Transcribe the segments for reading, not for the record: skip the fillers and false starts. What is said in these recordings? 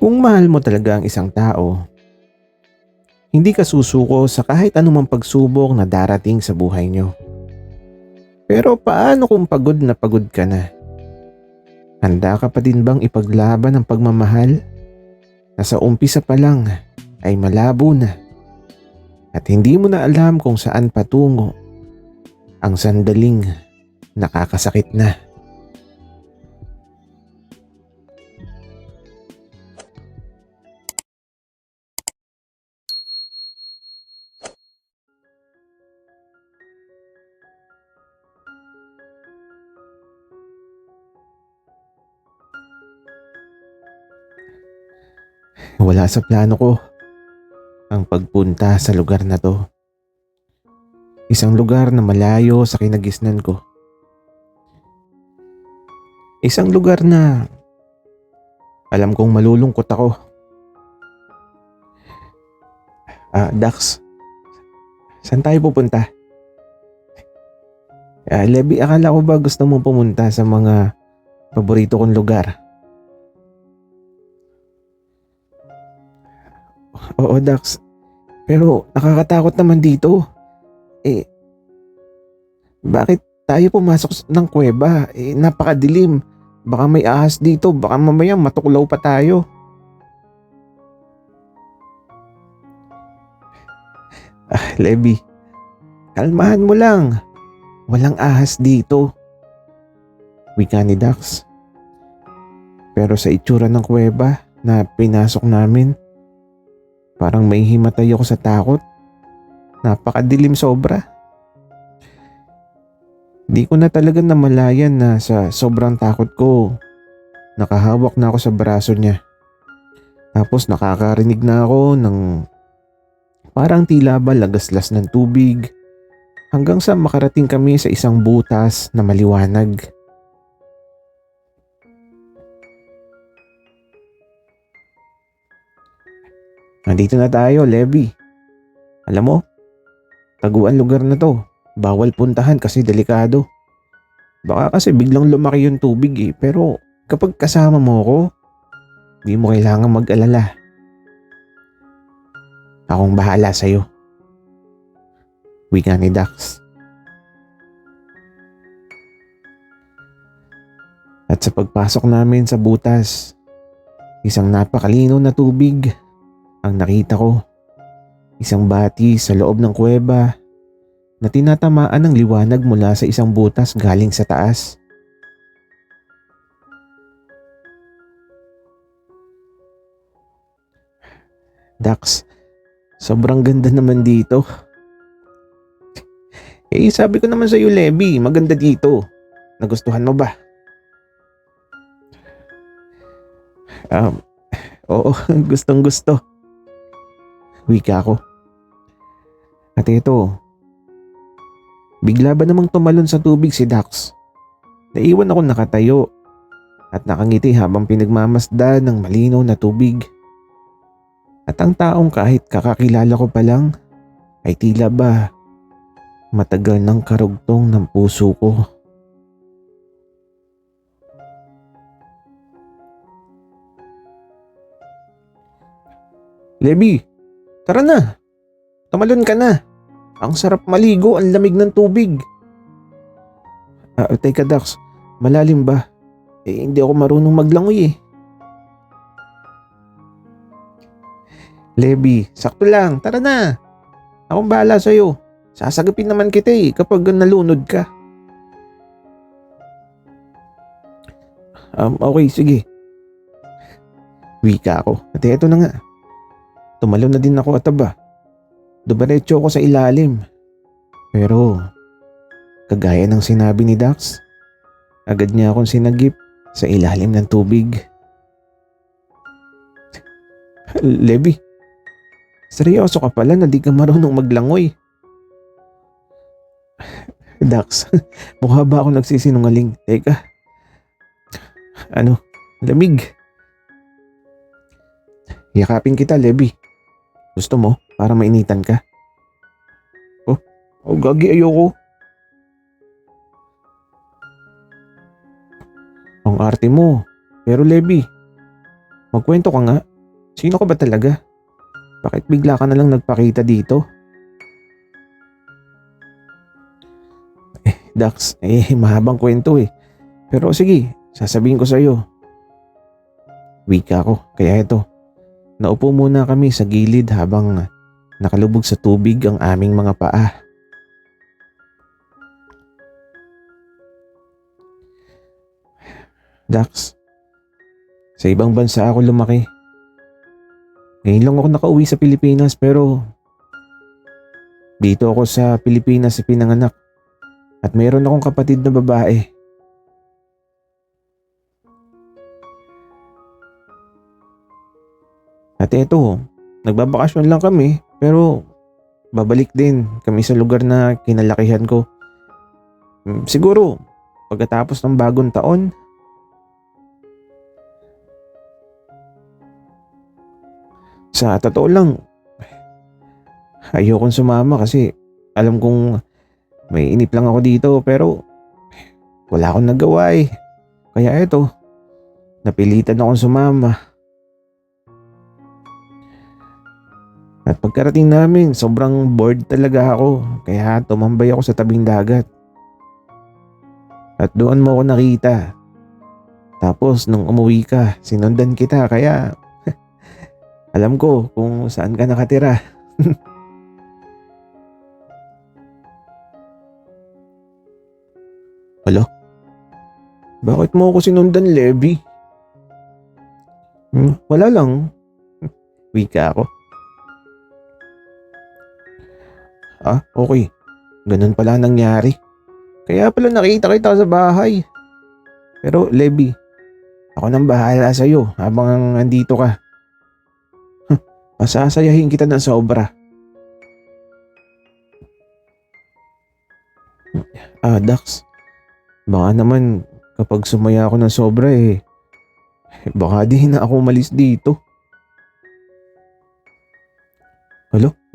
Kung mahal mo talaga ang isang tao, hindi ka susuko sa kahit anumang pagsubok na darating sa buhay nyo. Pero paano kung pagod na pagod ka na? Handa ka pa din bang ipaglaban ang pagmamahal na sa umpisa pa lang ay malabo na at hindi mo na alam kung saan patungo ang sandaling nakakasakit na? Wala sa plano ko ang pagpunta sa lugar na to. Isang lugar na malayo sa kinagisnan ko. Isang lugar na alam kong malulungkot ako. Dax, saan tayo pupunta? Levi, akala ko ba gusto mo pumunta sa mga paborito kong lugar? Oo, Dax. Pero nakakatakot naman dito. Bakit tayo pumasok ng kuweba? Napakadilim. Baka may ahas dito. Baka mamaya matuklaw pa tayo. Levi, kalmahan mo lang. Walang ahas dito. Wika ni Dax. Pero sa itsura ng kuweba na pinasok namin, parang may himatay ako sa takot. Napakadilim sobra. Di ko na talaga namalayan na sa sobrang takot ko, nakahawak na ako sa braso niya. Tapos nakakarinig na ako ng parang tila ba lagaslas ng tubig hanggang sa makarating kami sa isang butas na maliwanag. Nandito na tayo, Levi. Alam mo, taguan lugar na to. Bawal puntahan kasi delikado. Baka kasi biglang lumaki yung tubig pero kapag kasama mo ako, di mo kailangan mag-alala. Akong bahala sa'yo. Wika ni Dax. At sa pagpasok namin sa butas, isang napakalinaw na tubig ang nakita ko. Isang bati sa loob ng kuweba na tinatamaan ng liwanag mula sa isang butas galing sa taas. Dax, sobrang ganda naman dito. Sabi ko naman sa iyo, Levi, maganda dito. Nagustuhan mo ba? Oo, gustong gusto. Wika ko. At ito, bigla ba namang tumalon sa tubig si Dax? Naiwan ako nakatayo at nakangiti habang pinagmamasdan ng malinaw na tubig. At ang taong kahit kakakilala ko pa lang ay tila ba matagal ng karugtong ng puso ko. Levi, tara na. Tumalon ka na. Ang sarap maligo, ang lamig ng tubig. Teka Dax, malalim ba? Hindi ako marunong maglangoy. Levi, sakto lang, tara na. Akong bahala sa'yo. Sasagapin naman kita kapag nalunod ka. Okay, sige. Wika ako. At eto na nga. Tumalon na din ako at dumiretso ako sa ilalim. Pero, kagaya ng sinabi ni Dax, agad niya akong sinagip sa ilalim ng tubig. Levi, seryoso ka pala na di ka marunong maglangoy. Dax, mukha ba ako nagsisinungaling? Teka, lamig. Yakapin kita, Levi. Gusto mo para mainitan ka? Gagi, ayoko. Ang arte mo. Pero Levi, magkwento ka nga. Sino ka ba talaga? Bakit bigla ka na lang nagpakita dito? Dax, mahabang kwento eh. Pero sige, sasabihin ko sa iyo. Wika ko, kaya ito. Naupo muna kami sa gilid habang nakalubog sa tubig ang aming mga paa. Dax, sa ibang bansa ako lumaki. Ngayon lang ako nakauwi sa Pilipinas pero dito ako sa Pilipinas pinanganak at mayroon akong kapatid na babae. At eto, nagbabakasyon lang kami pero babalik din kami sa lugar na kinalakihan ko. Siguro pagkatapos ng bagong taon. Sa totoo lang, ayokong sumama kasi alam kong may inip lang ako dito pero wala akong nagawa eh. Kaya eto, napilitan akong sumama. At pagkarating namin, sobrang bored talaga ako kaya tumambay ako sa tabing dagat. At doon mo ako nakita. Tapos nung umuwi ka, sinundan kita kaya alam ko kung saan ka nakatira. Alo? Bakit mo ako sinundan, Levi? Wala lang. Wika ako. Okay. Ganun pala nangyari. Kaya pala nakita kita sa bahay. Pero Levi, ako nang bahala sa'yo habang andito ka. Masasayahin kita ng sobra. Dax, baka naman kapag sumaya ako ng sobra baka di na ako umalis dito.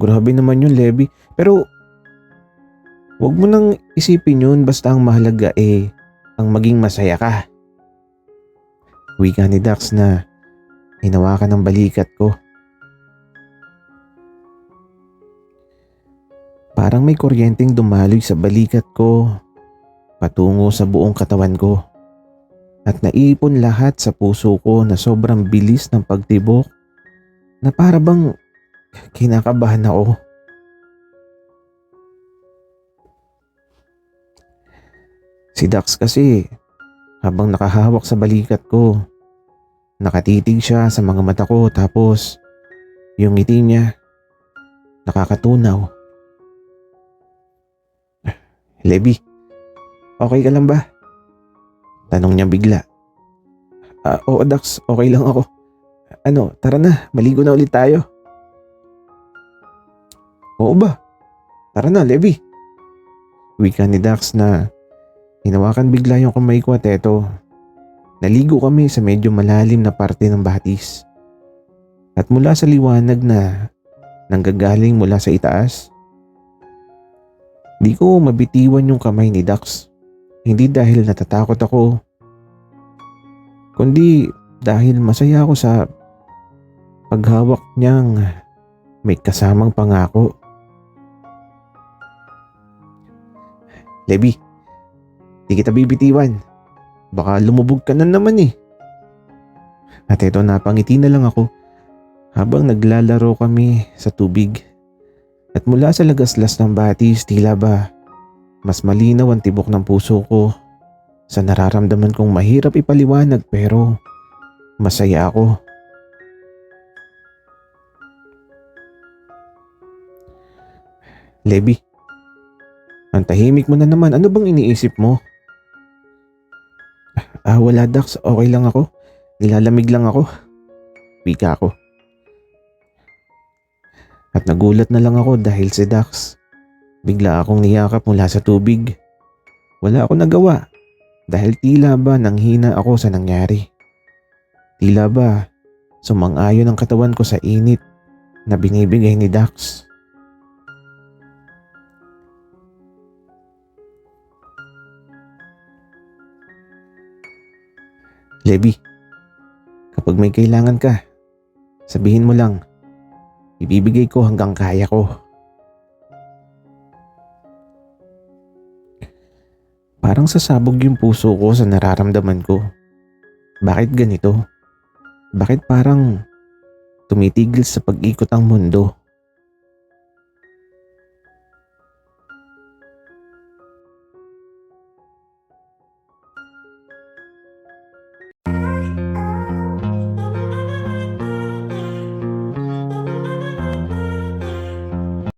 Grabe naman yun, Levi. Pero wag mo nang isipin yun basta ang mahalaga ang maging masaya ka. Wika ni Dax na hinawakan ng balikat ko. Parang may kuryenteng dumaloy sa balikat ko patungo sa buong katawan ko at naipon lahat sa puso ko na sobrang bilis ng pagtibok na para bang kinakabahan ako. Si Dax kasi habang nakahawak sa balikat ko, nakatitig siya sa mga mata ko tapos yung ngiti niya nakakatunaw. Levi, okay ka lang ba? Tanong niya bigla. Oo Dax, okay lang ako. Tara na, maligo na ulit tayo. Oo ba? Tara na, Levi. Wika ni Dax na hinawakan bigla yung kamay ko at eto. Naligo kami sa medyo malalim na parte ng batis. At mula sa liwanag na nanggagaling mula sa itaas, di ko mabitiwan yung kamay ni Dax. Hindi dahil natatakot ako, kundi dahil masaya ako sa paghawak niyang may kasamang pangako. Levi, di kita bibitiwan. Baka lumubog ka na naman eh. At eto, napangiti na lang ako habang naglalaro kami sa tubig. At mula sa lagaslas ng batis, tila ba mas malinaw ang tibok ng puso ko sa nararamdaman kong mahirap ipaliwanag pero masaya ako. Levi, ang tahimik mo na naman. Ano bang iniisip mo? Wala Dax, okay lang ako. Nilalamig lang ako. Wika ako. At nagulat na lang ako dahil si Dax bigla akong niyakap mula sa tubig. Wala akong nagawa dahil tila ba nanghina ako sa nangyari. Tila ba sumang-ayon ang katawan ko sa init na binibigay ni Dax. Levi, kapag may kailangan ka, Sabihin mo lang, ibibigay ko hanggang kaya ko. Parang sasabog yung puso ko sa nararamdaman ko. Bakit ganito? Bakit parang tumitigil sa pag-ikot ang mundo?